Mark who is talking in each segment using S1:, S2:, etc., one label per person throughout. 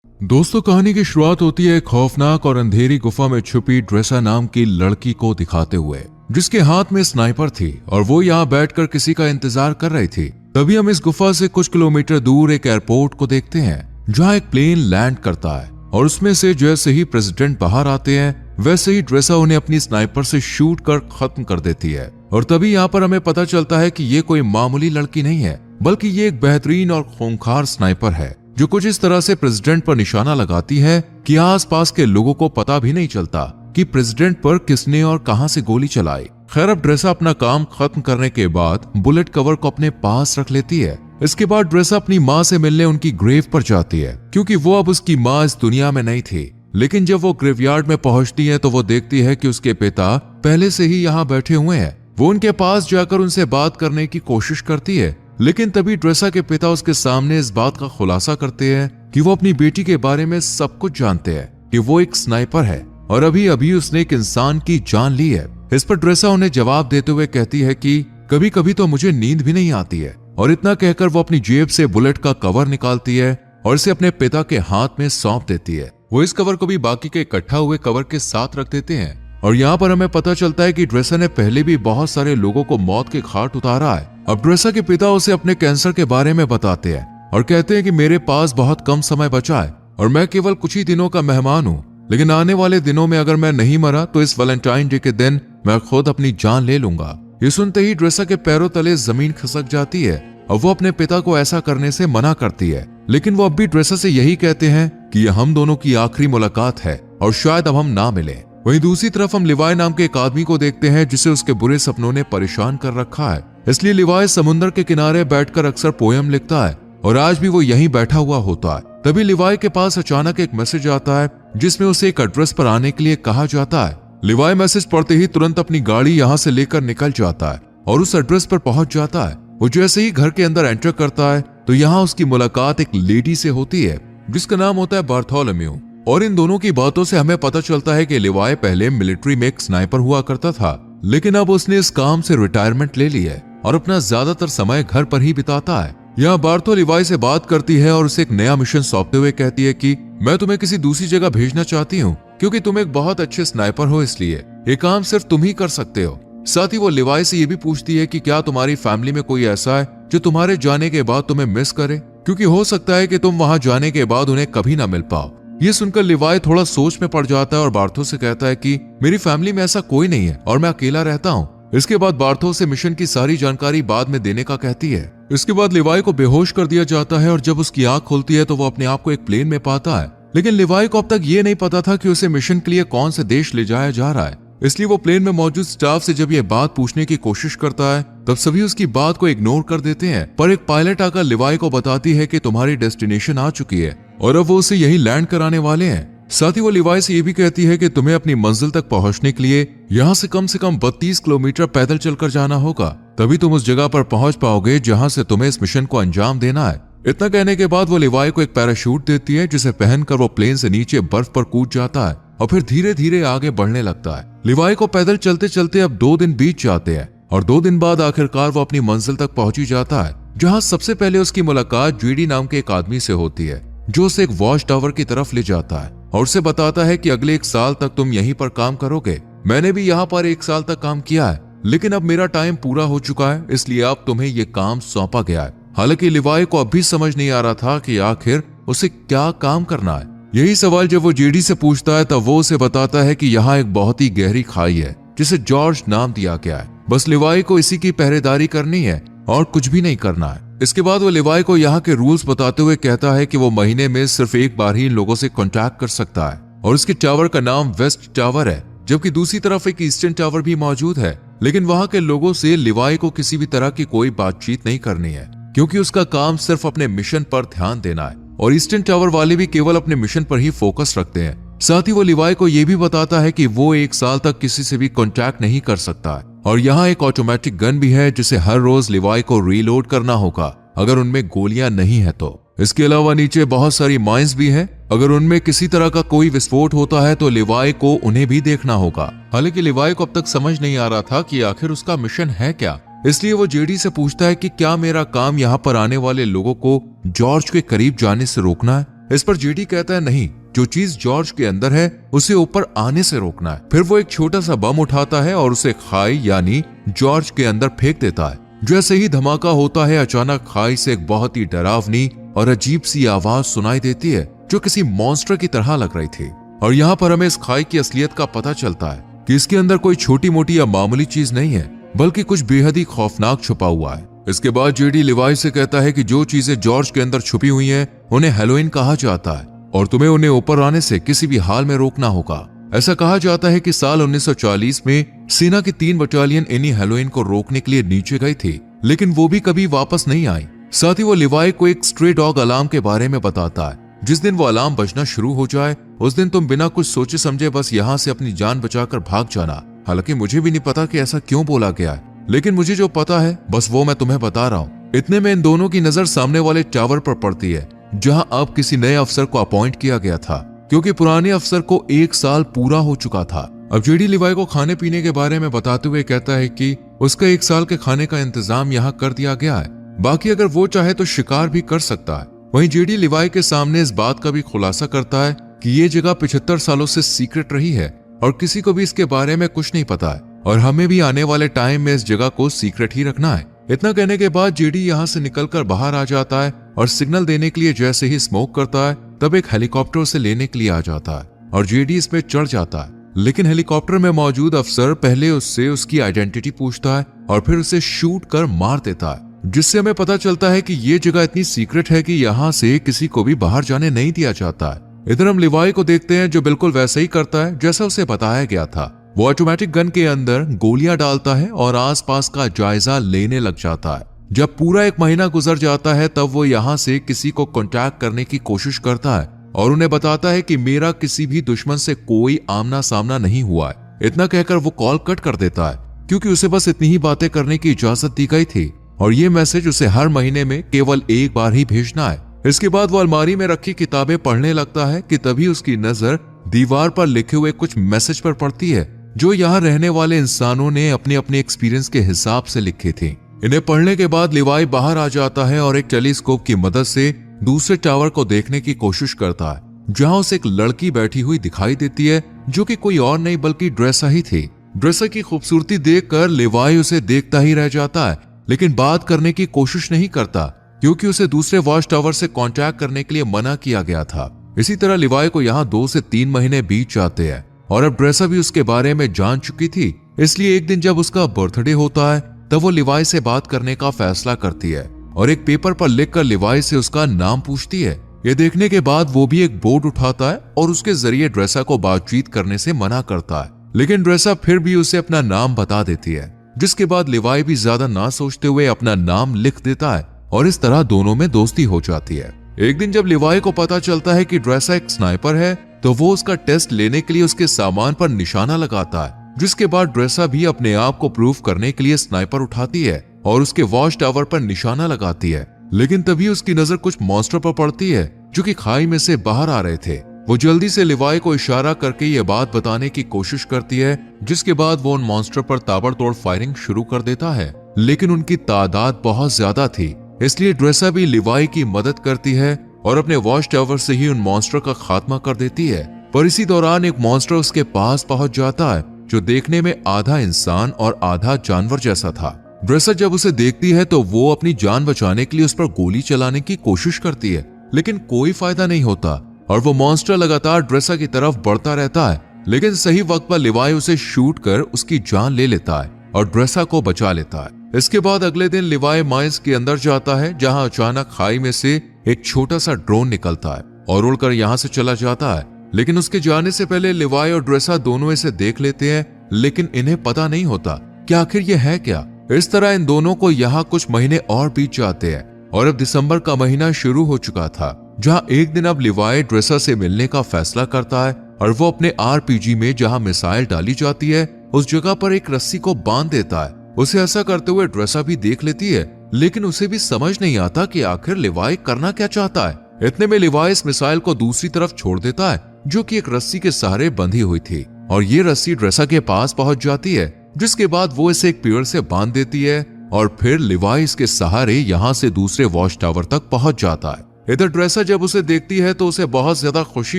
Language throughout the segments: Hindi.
S1: दोस्तों, कहानी की शुरुआत होती है खौफनाक और अंधेरी गुफा में छुपी ड्रेसा नाम की लड़की को दिखाते हुए, जिसके हाथ में स्नाइपर थी और वो यहाँ बैठकर किसी का इंतजार कर रही थी। तभी हम इस गुफा से कुछ किलोमीटर दूर एक एयरपोर्ट को देखते हैं, जहाँ एक प्लेन लैंड करता है और उसमें से जैसे ही प्रेसिडेंट बाहर आते हैं वैसे ही ड्रेसा उन्हें अपनी स्नाइपर से शूट कर खत्म कर देती है। और तभी यहाँ पर हमें पता चलता है कि ये कोई मामूली लड़की नहीं है, बल्कि ये एक बेहतरीन और खूंखार स्नाइपर है, जो कुछ इस तरह से प्रेसिडेंट पर निशाना लगाती है कि आसपास के लोगों को पता भी नहीं चलता कि प्रेसिडेंट पर किसने और कहां से गोली चलाई। खैर, अब ड्रेसा अपना काम खत्म करने के बाद बुलेट कवर को अपने पास रख लेती है। इसके बाद ड्रेसा अपनी माँ से मिलने उनकी ग्रेव पर जाती है, क्योंकि वो अब उसकी माँ इस दुनिया में नहीं थी। लेकिन जब वो ग्रेवयार्ड में पहुंचती है तो वो देखती है कि उसके पिता पहले से ही यहाँ बैठे हुए हैं। वो उनके पास जाकर उनसे बात करने की कोशिश करती है, लेकिन तभी ड्रेसा के पिता उसके सामने इस बात का खुलासा करते हैं कि वो अपनी बेटी के बारे में सब कुछ जानते हैं, कि वो एक स्नाइपर है और अभी अभी उसने एक इंसान की जान ली है। इस पर ड्रेसा उन्हें जवाब देते हुए कहती है कि कभी कभी तो मुझे नींद भी नहीं आती है। और इतना कहकर वो अपनी जेब से बुलेट का कवर निकालती है और इसे अपने पिता के हाथ में सौंप देती है। वो इस कवर को भी बाकी के इकट्ठा हुए कवर के साथ रख देते हैं। और यहाँ पर हमें पता चलता है कि ड्रेसा ने पहले भी बहुत सारे लोगों को मौत के घाट उतारा है। अब ड्रेसा के पिता उसे अपने कैंसर के बारे में बताते हैं और कहते हैं कि मेरे पास बहुत कम समय बचा है और मैं केवल कुछ ही दिनों का मेहमान हूँ, लेकिन आने वाले दिनों में अगर मैं नहीं मरा तो इस वैलेंटाइन डे के दिन मैं खुद अपनी जान ले लूंगा। ये सुनते ही ड्रेसा के पैरों तले जमीन खिसक जाती है और वो अपने पिता को ऐसा करने से मना करती है। लेकिन वो अब भी ड्रेसा से यही कहते हैं कि यह हम दोनों की आखिरी मुलाकात है और शायद अब हम ना मिलें। वहीं दूसरी तरफ हम लिवाई नाम के एक आदमी को देखते हैं जिसे उसके बुरे सपनों ने परेशान कर रखा है। इसलिए लिवाई समुद्र के किनारे बैठकर अक्सर पोयम लिखता है और आज भी वो यहीं बैठा हुआ होता है। तभी लिवाई के पास अचानक एक मैसेज आता है जिसमें उसे एक एड्रेस पर आने के लिए कहा जाता है। लिवाई मैसेज पढ़ते ही तुरंत अपनी गाड़ी यहाँ से लेकर निकल जाता है और उस एड्रेस पर पहुंच जाता है। वो जैसे ही घर के अंदर एंटर करता है तो यहाँ उसकी मुलाकात एक लेडी से होती है जिसका नाम होता है बार्थोलोम्यू। और इन दोनों की बातों से हमें पता चलता है कि लिवाई पहले मिलिट्री में एक स्नाइपर हुआ करता था, लेकिन अब उसने इस काम से रिटायरमेंट ले ली है और अपना ज्यादातर समय घर पर ही बिताता है। यहाँ बार्थो लिवाई से बात करती है और उसे एक नया मिशन सौंपते हुए कहती है कि मैं तुम्हें किसी दूसरी जगह भेजना चाहती हूँ, क्योंकि तुम एक बहुत अच्छे स्नाइपर हो, इसलिए ये काम सिर्फ तुम ही कर सकते हो। साथ ही वो लिवाई से ये भी पूछती है कि क्या तुम्हारी फैमिली में कोई ऐसा है जो तुम्हारे जाने के बाद तुम्हें मिस करे, क्योंकि हो सकता है कि तुम वहां जाने के बाद उन्हें कभी ना मिल पाओ। ये सुनकर लिवाई थोड़ा सोच में पड़ जाता है और बार्थो से कहता है कि मेरी फैमिली में ऐसा कोई नहीं है और मैं अकेला रहता हूँ। इसके बाद बार्थो से मिशन की सारी जानकारी बाद में देने का कहती है। इसके बाद लिवाई को बेहोश कर दिया जाता है और जब उसकी आंख खुलती है तो वो अपने आप को एक प्लेन में पाता है। लेकिन लिवाई को अब तक ये नहीं पता था कि उसे मिशन के लिए कौन से देश ले जाया जा रहा है। इसलिए वो प्लेन में मौजूद स्टाफ से जब ये बात पूछने की कोशिश करता है तब सभी उसकी बात को इग्नोर कर देते हैं। पर एक पायलट आकर लिवाई को बताती है कि तुम्हारी डेस्टिनेशन आ चुकी है और अब वो उसे यही लैंड कराने वाले हैं। साथ ही वो लिवाई से ये भी कहती है कि तुम्हें अपनी मंजिल तक पहुंचने के लिए यहाँ से कम 32 किलोमीटर पैदल चलकर जाना होगा, तभी तुम उस जगह पर पहुंच पाओगे जहां से तुम्हें इस मिशन को अंजाम देना है। इतना कहने के बाद वो लिवाई को एक पैराशूट देती है जिसे पहनकर वो प्लेन से नीचे बर्फ पर कूद जाता है और फिर धीरे धीरे आगे बढ़ने लगता है। लिवाई को पैदल चलते चलते अब 2 दिन बीत जाते हैं और 2 दिन बाद आखिरकार वो अपनी मंजिल तक पहुंच ही जाता है, जहां सबसे पहले उसकी मुलाकात जीडी नाम के एक आदमी से होती है जो उसे एक वॉच टावर की तरफ ले जाता है और उसे बताता है कि अगले 1 साल तक तुम यहीं पर काम करोगे। मैंने भी यहाँ पर 1 साल तक काम किया है, लेकिन अब मेरा टाइम पूरा हो चुका है, इसलिए अब तुम्हें ये काम सौंपा गया है। हालांकि लिवाई को अब भी समझ नहीं आ रहा था कि आखिर उसे क्या काम करना है। यही सवाल जब वो जेडी से पूछता है तब वो उसे बताता है कि यहाँ एक बहुत ही गहरी खाई है जिसे जॉर्ज नाम दिया गया है। बस लिवाई को इसी की पहरेदारी करनी है और कुछ भी नहीं करना है। इसके बाद वो लिवाई को यहाँ के रूल्स बताते हुए कहता है कि वो महीने में सिर्फ एक बार ही इन लोगों से कांटेक्ट कर सकता है और उसके टावर का नाम वेस्ट टावर है, जबकि दूसरी तरफ एक ईस्टर्न टावर भी मौजूद है। लेकिन वहाँ के लोगों से लिवाई को किसी भी तरह की कोई बातचीत नहीं करनी है, क्योंकि उसका काम सिर्फ अपने मिशन पर ध्यान देना है और ईस्टर्न टावर वाले भी केवल अपने मिशन पर ही फोकस रखते हैं। साथ ही वो लिवाई को यह भी बताता है कि वो 1 साल तक किसी से भी कांटेक्ट नहीं कर सकता है और यहाँ एक ऑटोमेटिक गन भी है जिसे हर रोज लिवाई को रीलोड करना होगा अगर उनमें गोलियां नहीं है तो। इसके अलावा नीचे बहुत सारी माइंस भी हैं, अगर उनमें किसी तरह का कोई विस्फोट होता है तो लिवाई को उन्हें भी देखना होगा। हालांकि लिवाई को अब तक समझ नहीं आ रहा था कि आखिर उसका मिशन है क्या, इसलिए वो जेडी से पूछता है कि क्या मेरा काम यहाँ पर आने वाले लोगों को जॉर्ज के करीब जाने से रोकना है। इस पर जेडी कहता है नहीं, जो चीज जॉर्ज के अंदर है उसे ऊपर आने से रोकना है। फिर वो एक छोटा सा बम उठाता है और उसे खाई यानी जॉर्ज के अंदर फेंक देता है। जैसे ही धमाका होता है, अचानक खाई से एक बहुत ही डरावनी और अजीब सी आवाज सुनाई देती है जो किसी मॉन्स्टर की तरह लग रही थी। और यहाँ पर हमें इस खाई की असलियत का पता चलता है कि इसके अंदर कोई छोटी मोटी या मामूली चीज नहीं है, बल्कि कुछ बेहद ही खौफनाक छुपा हुआ है। इसके बाद जेडी लिवाई से कहता है कि जो चीजें जॉर्ज के अंदर छुपी हुई हैं, उन्हें हैलोवीन कहा जाता है और तुम्हें उन्हें ऊपर आने से किसी भी हाल में रोकना होगा। ऐसा कहा जाता है कि साल 1940 में सेना की 3 बटालियन इन्हीं हैलोवीन को रोकने के लिए नीचे गई थी, लेकिन वो भी कभी वापस नहीं आई। साथ ही वो लिवाई को एक स्ट्रे डॉग अलार्म के बारे में बताता है। जिस दिन वो अलार्म बजना शुरू हो जाए, उस दिन तुम बिना कुछ सोचे समझे बस यहाँ से अपनी जान बचाकर भाग जाना। हालांकि मुझे भी नहीं पता कि ऐसा क्यों बोला गया है, लेकिन मुझे जो पता है बस वो मैं तुम्हें बता रहा हूँ। इतने में इन दोनों की नजर सामने वाले टावर पर पड़ती है, जहां अब किसी नए अफसर को अपॉइंट किया गया था, क्योंकि पुराने अफसर को 1 साल पूरा हो चुका था। अब जेडी लिवाई को खाने पीने के बारे में बताते हुए कहता है कि उसका 1 साल के खाने का इंतजाम यहाँ कर दिया गया है, बाकी अगर वो चाहे तो शिकार भी कर सकता है। वहीं जेडी लिवाई के सामने इस बात का भी खुलासा करता है कि ये जगह 75 सालों से सीक्रेट रही है और किसी को भी इसके बारे में कुछ नहीं पता है, और हमें भी आने वाले टाइम में इस जगह को सीक्रेट ही रखना है। इतना कहने के बाद जेडी यहाँ से निकलकर बाहर आ जाता है और सिग्नल देने के लिए जैसे ही स्मोक करता है, तब एक हेलीकॉप्टर उसे लेने के लिए आ जाता है और जेडी इसमें चढ़ जाता है। लेकिन हेलीकॉप्टर में मौजूद अफसर पहले उससे उसकी आइडेंटिटी पूछता है और फिर उसे शूट कर मार देता है, जिससे हमें पता चलता है कि ये जगह इतनी सीक्रेट है कि यहाँ से किसी को भी बाहर जाने नहीं दिया जाता है। इधर हम लिवाई को देखते हैं जो बिल्कुल वैसा ही करता है जैसा उसे बताया गया था। वो ऑटोमेटिक गन के अंदर गोलियां डालता है और आसपास का जायजा लेने लग जाता है। जब पूरा 1 महीना गुजर जाता है, तब वो यहाँ से किसी को कांटेक्ट करने की कोशिश करता है और उन्हें बताता है कि मेरा किसी भी दुश्मन से कोई आमना सामना नहीं हुआ है। इतना कहकर वो कॉल कट कर देता है, क्योंकि उसे बस इतनी ही बातें करने की इजाजत दी गई थी और ये मैसेज उसे हर महीने में केवल 1 बार ही भेजना है। इसके बाद वो अलमारी में रखी किताबें पढ़ने लगता है कि तभी उसकी नजर दीवार पर लिखे हुए कुछ मैसेज पर पड़ती है, जो यहाँ रहने वाले इंसानों ने अपने अपने एक्सपीरियंस के हिसाब से लिखे थे। इन्हें पढ़ने के बाद लिवाई बाहर आ जाता है और एक टेलीस्कोप की मदद से दूसरे टावर को देखने की कोशिश करता है, जहां उसे एक लड़की बैठी हुई दिखाई देती है, जो कि कोई और नहीं बल्कि ड्रेसा ही थी। ड्रेसा की खूबसूरती देखकर लिवाई उसे देखता ही रह जाता है, लेकिन बात करने की कोशिश नहीं करता, क्योंकि उसे दूसरे वॉच टावर से कांटेक्ट करने के लिए मना किया गया था। इसी तरह लिवाई को यहाँ 2 से 3 महीने बीत जाते हैं और अब ड्रेसा भी उसके बारे में जान चुकी थी। इसलिए एक दिन जब उसका बर्थडे होता है, तब वो लिवाई से बात करने का फैसला करती है और एक पेपर पर लिखकर लिवाई से उसका नाम पूछती है। ये देखने के बाद वो भी एक बोर्ड उठाता है और उसके जरिए ड्रेसा को बातचीत करने से मना करता है, लेकिन ड्रेसा फिर भी उसे अपना नाम बता देती है, जिसके बाद लिवाई भी ज्यादा ना सोचते हुए अपना नाम लिख देता है और इस तरह दोनों में दोस्ती हो जाती है। एक दिन जब लिवाई को पता चलता है कि ड्रेसा एक स्नाइपर है, तो वो उसका टेस्ट लेने के लिए उसके सामान पर निशाना लगाता है, जिसके बाद ड्रेसा भी अपने आप को प्रूव करने के लिए स्नाइपर उठाती है और उसके वॉच टावर पर निशाना लगाती है। लेकिन तभी उसकी नजर कुछ मॉन्स्टर पर पड़ती है, जो कि खाई में से बाहर आ रहे थे। वो जल्दी से लिवाई को इशारा करके ये बात बताने की कोशिश करती है, जिसके बाद वो उन मॉन्स्टर पर ताबड़तोड़ फायरिंग शुरू कर देता है, लेकिन उनकी तादाद बहुत ज्यादा थी, इसलिए ड्रेसा भी लिवाई की मदद करती है और अपने वॉच टावर से ही उन मॉन्स्टर का खात्मा कर देती है। पर इसी दौरान एक मॉन्स्टर उसके पास पहुंच जाता है, जो देखने में आधा इंसान और आधा जानवर जैसा था। ड्रेसा जब उसे देखती है तो वो अपनी जान बचाने के लिए उस पर गोली चलाने की कोशिश करती है, लेकिन कोई फायदा नहीं होता और वो मॉन्स्टर लगातार ड्रेसा की तरफ बढ़ता रहता है। लेकिन सही वक्त पर लिवाई उसे शूट कर उसकी जान ले लेता है और ड्रेसा को बचा लेता है। इसके बाद अगले दिन लिवाई माइंस के अंदर जाता है, जहां अचानक खाई में से एक छोटा सा ड्रोन निकलता है और उड़कर यहाँ से चला जाता है। लेकिन उसके जाने से पहले लिवाई और ड्रेसा दोनों इसे देख लेते हैं, लेकिन इन्हें पता नहीं होता कि आखिर ये है क्या। इस तरह इन दोनों को यहाँ कुछ महीने और बीत जाते हैं और अब दिसंबर का महीना शुरू हो चुका था, जहां एक दिन अब लिवाई ड्रेसा से मिलने का फैसला करता है और वो अपने आरपीजी में जहां मिसाइल डाली जाती है उस जगह पर एक रस्सी को बांध देता है। उसे ऐसा करते हुए ड्रेसा भी देख लेती है, लेकिन उसे भी समझ नहीं आता कि आखिर लिवाई करना क्या चाहता है। इतने में लिवाई इस मिसाइल को दूसरी तरफ छोड़ देता है, जो कि एक रस्सी के सहारे बंधी हुई थी, और ये रस्सी ड्रेसा के पास पहुंच जाती है, जिसके बाद वो इसे एक पेड़ से बांध देती है और फिर लिवाई इसके सहारे यहाँ से दूसरे वॉच टावर तक पहुंच जाता है। इधर ड्रेसा जब उसे देखती है तो उसे बहुत ज्यादा खुशी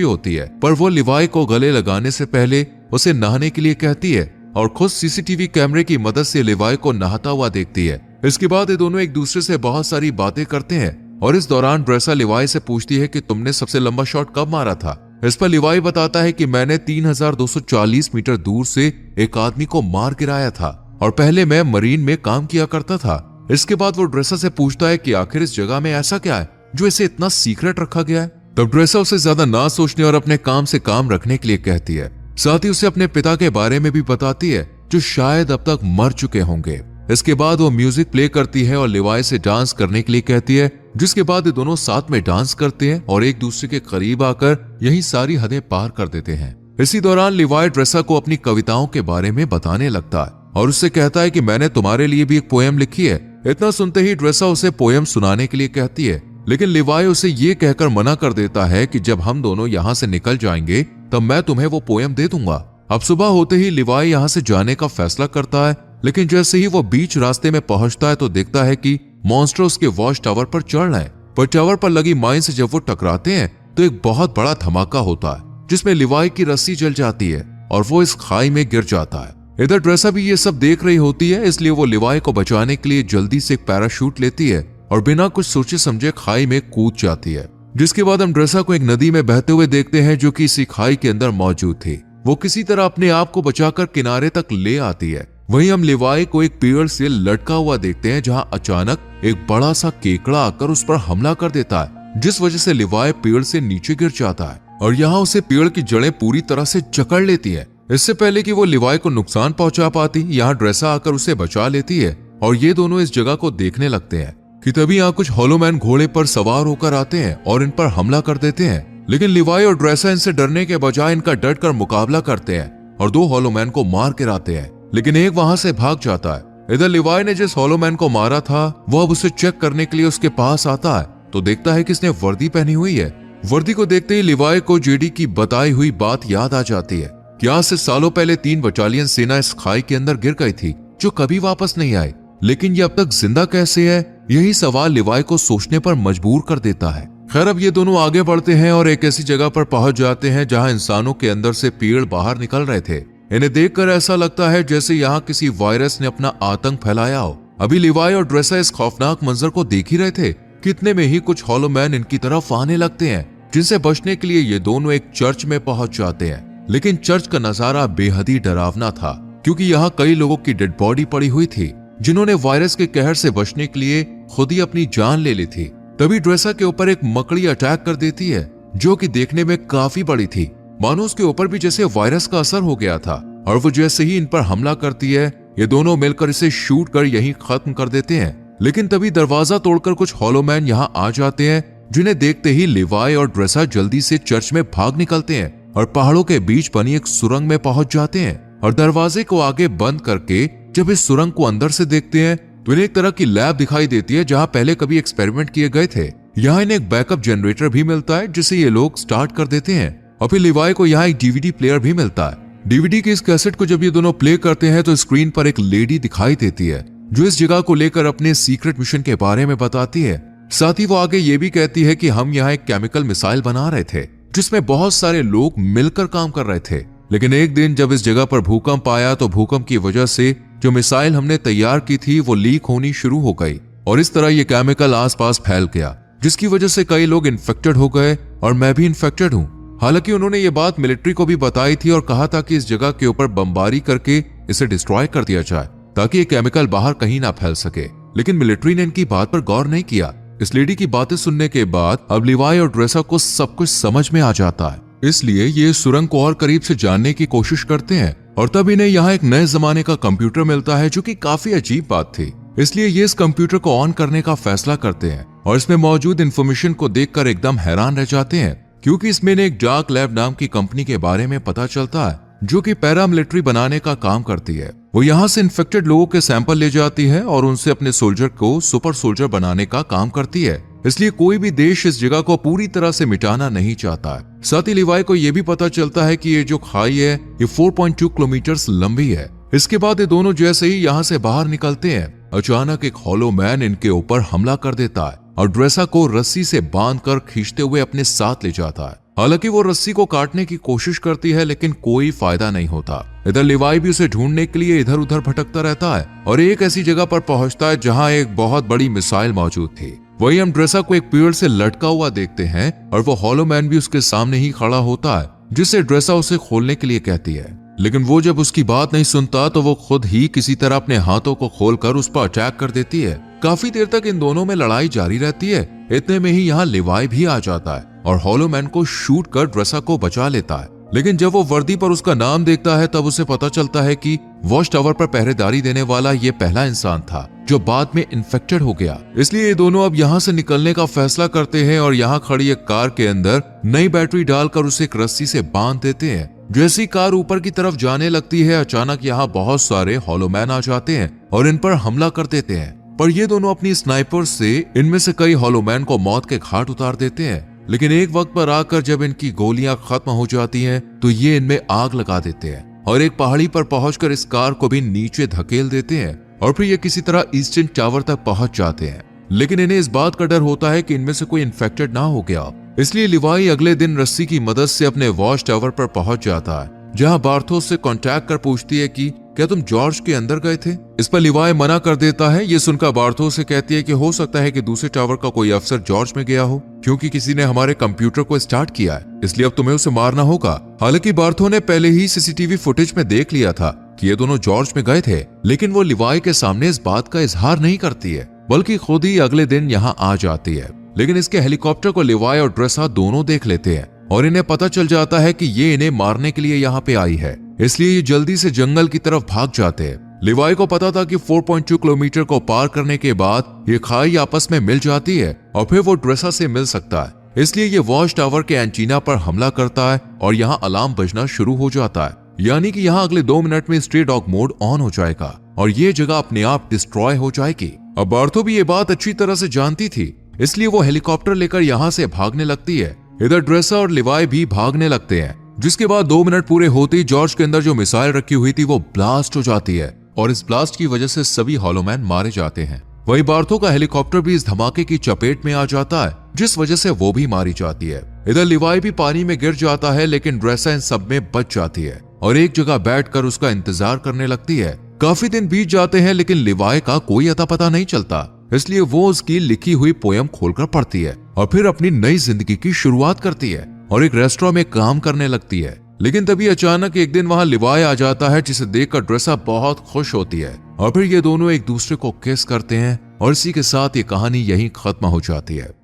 S1: होती है, पर वो लिवाई को गले लगाने से पहले उसे नहाने के लिए कहती है और खुद सीसीटीवी कैमरे की मदद से लिवाई को नहाता हुआ देखती है। इसके बाद ये दोनों एक दूसरे से बहुत सारी बातें करते हैं और इस दौरान ड्रेसा लिवाई से पूछती है कि तुमने सबसे लंबा शॉट कब मारा था। इस पर लिवाई बताता है कि मैंने 3240 मीटर दूर से एक आदमी को मार गिराया था और पहले मैं मरीन में काम किया करता था। इसके बाद वो ड्रेसा से पूछता है कि आखिर इस जगह में ऐसा क्या है जो इसे इतना सीक्रेट रखा गया है। तब ड्रेसा उसे ज्यादा ना सोचने और अपने काम से काम रखने के लिए कहती है। साथ ही उसे अपने पिता के बारे में भी बताती है जो शायद अब तक मर चुके होंगे। इसके बाद वो म्यूजिक प्ले करती है और लिवाई से डांस करने के लिए कहती है, जिसके बाद ये दोनों साथ में डांस करते हैं और एक दूसरे के करीब आकर यही सारी हदें पार कर देते हैं। इसी दौरान लिवाई ड्रेसा को अपनी कविताओं के बारे में बताने लगता है और उससे कहता है कि मैंने तुम्हारे लिए भी एक पोएम लिखी है। इतना सुनते ही ड्रेसा उसे पोएम सुनाने के लिए कहती है, लेकिन लिवाई उसे ये कहकर मना कर देता है कि जब हम दोनों यहाँ से निकल जाएंगे तब मैं तुम्हें वो पोएम दे दूंगा। अब सुबह होते ही लिवाई यहाँ से जाने का फैसला करता है, लेकिन जैसे ही वो बीच रास्ते में पहुंचता है तो देखता है कि मॉन्स्टर उसके वॉच टावर पर चढ़ रहे हैं। पर टावर पर लगी माइन से जब वो टकराते हैं तो एक बहुत बड़ा धमाका होता है जिसमें लिवाई की रस्सी जल जाती है और वो इस खाई में गिर जाता है। इधर ड्रेसा भी ये सब देख रही होती है, इसलिए वो लिवाई को बचाने के लिए जल्दी से एक पैराशूट लेती है और बिना कुछ सोचे समझे खाई में कूद जाती है। जिसके बाद हम ड्रेसा को एक नदी में बहते हुए देखते हैं जो कि इसी खाई के अंदर मौजूद थी। वो किसी तरह अपने आप को बचाकर किनारे तक ले आती है। वहीं हम लिवाई को एक पेड़ से लटका हुआ देखते हैं जहां अचानक एक बड़ा सा केकड़ा आकर उस पर हमला कर देता है, जिस वजह से लिवाई पेड़ से नीचे गिर जाता है और यहाँ उसे पेड़ की जड़ें पूरी तरह से जकड़ लेती है। इससे पहले कि वो लिवाई को नुकसान पहुंचा पाती, यहाँ ड्रेसा आकर उसे बचा लेती है और ये दोनों इस जगह को देखने लगते हैं कि तभी यहाँ कुछ हॉलोमैन घोड़े पर सवार होकर आते हैं और इन पर हमला कर देते हैं। लेकिन लिवाई और ड्रेसा इनसे डरने के बजाय इनका डट कर मुकाबला करते हैं और 2 हॉलोमैन को मार गिराते हैं, लेकिन एक वहां से भाग जाता है। इधर लिवाई ने जिस हॉलोमैन को मारा था वो अब उसे चेक करने के लिए उसके पास आता है तो देखता है कि इसने वर्दी पहनी हुई है। वर्दी को देखते ही लिवाई को जेडी की बताई हुई बात याद आ जाती है कि आज से सालों पहले 3 बटालियन सेना इस खाई के अंदर गिर गई थी जो कभी वापस नहीं आई, लेकिन ये अब तक जिंदा कैसे है, यही सवाल लिवाई को सोचने पर मजबूर कर देता है। खैर अब ये दोनों आगे बढ़ते हैं और एक ऐसी जगह पर पहुंच जाते हैं जहां इंसानों के अंदर से पेड़ बाहर निकल रहे थे। इन्हें देखकर ऐसा लगता है जैसे यहाँ किसी वायरस ने अपना आतंक फैलाया हो। अभी लिवाई और ड्रेसा इस खौफनाक मंजर को देख ही रहे थे, कितने में ही कुछ हॉलोमैन इनकी तरफ आने लगते हैं, जिनसे बचने के लिए ये दोनों एक चर्च में पहुंच जाते हैं। लेकिन चर्च का नजारा बेहद ही डरावना था क्योंकि यहाँ कई लोगों की डेड बॉडी पड़ी हुई थी जिन्होंने वायरस के कहर से बचने के लिए खुद ही अपनी जान ले ली थी। तभी ड्रेसा के ऊपर एक मकड़ी अटैक कर देती है जो कि देखने में काफी बड़ी थी, मानो उसके ऊपर भी जैसे वायरस का असर हो गया था और वो जैसे ही इन पर हमला करती है ये दोनों मिलकर इसे शूट कर यहीं खत्म कर देते हैं। लेकिन तभी दरवाजा तोड़कर कुछ हॉलोमैन यहाँ आ जाते हैं, जिन्हें देखते ही लिवाई और ड्रेसा जल्दी से चर्च में भाग निकलते हैं और पहाड़ों के बीच बनी एक सुरंग में पहुंच जाते हैं और दरवाजे को आगे बंद करके जब इस सुरंग को अंदर से देखते हैं तो इन्हें एक तरह की लैब दिखाई देती है जहां पहले कभी एक्सपेरिमेंट किए गए थे। यहाँ इन्हें एक बैकअप जनरेटर भी मिलता है जिसे ये लोग स्टार्ट कर देते हैं और फिर लिवाई को यहाँ एक डीवीडी प्लेयर भी मिलता है। डीवीडी के इस कैसेट को जब ये दोनों प्ले करते हैं तो स्क्रीन पर एक लेडी दिखाई देती है जो इस जगह को लेकर अपने सीक्रेट मिशन के बारे में बताती है। साथ ही वो आगे ये भी कहती है कि हम यहाँ एक केमिकल मिसाइल बना रहे थे जिसमें बहुत सारे लोग मिलकर काम कर रहे थे, लेकिन एक दिन जब इस जगह पर भूकंप आया तो भूकंप की वजह से जो मिसाइल हमने तैयार की थी वो लीक होनी शुरू हो गई और इस तरह ये केमिकल आसपास फैल गया, जिसकी वजह से कई लोग इन्फेक्टेड हो गए और मैं भी इन्फेक्टेड हूँ। हालांकि उन्होंने ये बात मिलिट्री को भी बताई थी और कहा था कि इस जगह के ऊपर बमबारी करके इसे डिस्ट्रॉय कर दिया जाए ताकि ये केमिकल बाहर कहीं ना फैल सके, लेकिन मिलिट्री ने इनकी बात पर गौर नहीं किया। इस लेडी की बातें सुनने के बाद अब लिवाई और ड्रेसा को सब कुछ समझ में आ जाता है, इसलिए ये सुरंग को और करीब से जानने की कोशिश करते हैं और तब इन्हें यहाँ एक नए जमाने का कंप्यूटर मिलता है जो कि काफी अजीब बात थी। इसलिए ये इस कंप्यूटर को ऑन करने का फैसला करते हैं और इसमें मौजूद इंफॉर्मेशन को देखकर एकदम हैरान रह जाते हैं क्योंकि इसमें एक डार्क लैब नाम की कंपनी के बारे में पता चलता है जो कि पैरामिलिट्री बनाने का काम करती है। वो यहाँ से इन्फेक्टेड लोगों के सैंपल ले जाती है और उनसे अपने सोल्जर को सुपर सोल्जर बनाने का काम करती है। इसलिए कोई भी देश इस जगह को पूरी तरह से मिटाना नहीं चाहता है। साथ ही लिवाई को यह भी पता चलता है कि ये जो खाई है ये 4.2 किलोमीटर लंबी है। इसके बाद ये दोनों जैसे ही यहाँ से बाहर निकलते हैं अचानक एक हॉलो मैन इनके ऊपर हमला कर देता है और ड्रेसा को रस्सी से बांधकर खींचते हुए अपने साथ ले जाता है। हालांकि वो रस्सी को काटने की कोशिश करती है लेकिन कोई फायदा नहीं होता। इधर लिवाई भी उसे ढूंढने के लिए इधर उधर भटकता रहता है और एक ऐसी जगह पर पहुंचता है जहां एक बहुत बड़ी मिसाइल मौजूद थी। वहीं हम ड्रेसा को एक पेड़ से लटका हुआ देखते हैं और वो हॉलो मैन भी उसके सामने ही खड़ा होता है, जिससे ड्रेसा उसे खोलने के लिए कहती है। लेकिन वो जब उसकी बात नहीं सुनता तो वो खुद ही किसी तरह अपने हाथों को खोलकर उस पर अटैक कर देती है। काफी देर तक इन दोनों में लड़ाई जारी रहती है। इतने में ही यहाँ लिवाई भी आ जाता है और हॉलो मैन को शूट कर ड्रेसा को बचा लेता है। लेकिन जब वो वर्दी पर उसका नाम देखता है तब उसे पता चलता है कि वॉच टावर पर पहरेदारी देने वाला ये पहला इंसान था जो बाद में इन्फेक्टेड हो गया। इसलिए ये दोनों अब यहाँ से निकलने का फैसला करते हैं और यहाँ खड़ी एक कार के अंदर नई बैटरी डालकर उसे एक रस्सी से बांध देते हैं। जैसी कार ऊपर की तरफ जाने लगती है, अचानक यहाँ बहुत सारे हॉलो मैन आ जाते हैं और इन पर हमला कर देते हैं। पर ये दोनों अपनी स्नाइपर से इनमें से कई हॉलो मैन को मौत के घाट उतार देते हैं। लेकिन एक वक्त पर आकर जब इनकी गोलियां खत्म हो जाती हैं तो ये इनमें आग लगा देते हैं और एक पहाड़ी पर पहुंचकर इस कार को भी नीचे धकेल देते हैं और फिर ये किसी तरह ईस्टर्न टावर तक पहुंच जाते हैं। लेकिन इन्हें इस बात का डर होता है कि इनमें से कोई इन्फेक्टेड ना हो गया, इसलिए लिवाई अगले दिन रस्सी की मदद से अपने वॉच टावर पर पहुंच जाता है, जहां बार्थोस से कांटेक्ट कर पूछती है कि क्या तुम जॉर्ज के अंदर गए थे। इस पर लिवाई मना कर देता है। ये सुनकर बार्थोस से कहती है कि हो सकता है कि दूसरे टावर का कोई अफसर जॉर्ज में गया हो, क्योंकि किसी ने हमारे कंप्यूटर को स्टार्ट किया है, इसलिए अब तुम्हें उसे मारना होगा। हालांकि बार्थो ने पहले ही सीसीटीवी फुटेज में देख लिया था कि ये दोनों जॉर्ज में गए थे, लेकिन वो लिवाई के सामने इस बात का इजहार नहीं करती है, बल्कि खुद ही अगले दिन यहाँ आ जाती है। लेकिन इसके हेलीकॉप्टर को लिवाई और ड्रेसा दोनों देख लेते हैं और इन्हें पता चल जाता है कि ये इन्हें मारने के लिए यहाँ पे आई है, इसलिए ये जल्दी से जंगल की तरफ भाग जाते हैं। लिवाई को पता था कि 4.2 किलोमीटर को पार करने के बाद ये खाई आपस में मिल जाती है और फिर वो ड्रेसा से मिल सकता है, इसलिए ये वॉच टावर के एंटीना पर हमला करता है और यहाँ अलार्म बजना शुरू हो जाता है, यानी कि यहाँ अगले 2 मिनट में स्ट्रे डॉग मोड ऑन हो जाएगा और ये जगह अपने आप डिस्ट्रॉय हो जाएगी। अब बार्थो भी ये बात अच्छी तरह से जानती थी, इसलिए वो हेलीकॉप्टर लेकर यहाँ से भागने लगती है। इधर ड्रेसा और लिवाई भी भागने लगते हैं, जिसके बाद 2 मिनट पूरे होते ही जॉर्ज के अंदर जो मिसाइल रखी हुई थी वो ब्लास्ट हो जाती है और इस ब्लास्ट की वजह से सभी हॉलो मैन मारे जाते हैं। वहीं बार्थो का हेलीकॉप्टर भी इस धमाके की चपेट में आ जाता है, जिस वजह से वो भी मारी जाती है। इधर लिवाई भी पानी में गिर जाता है, लेकिन ड्रेसा इन सब में बच जाती है और एक जगह बैठकर उसका इंतजार करने लगती है। काफी दिन बीत जाते हैं लेकिन लिवाई का कोई अता पता नहीं चलता, इसलिए वो उसकी लिखी हुई पोयम खोलकर पढ़ती है और फिर अपनी नई जिंदगी की शुरुआत करती है और एक रेस्टोरेंट में काम करने लगती है। लेकिन तभी अचानक एक दिन वहां लिवाई आ जाता है, जिसे देखकर ड्रेसा बहुत खुश होती है और फिर ये दोनों एक दूसरे को किस करते हैं और इसी के साथ ये कहानी यहीं खत्म हो जाती है।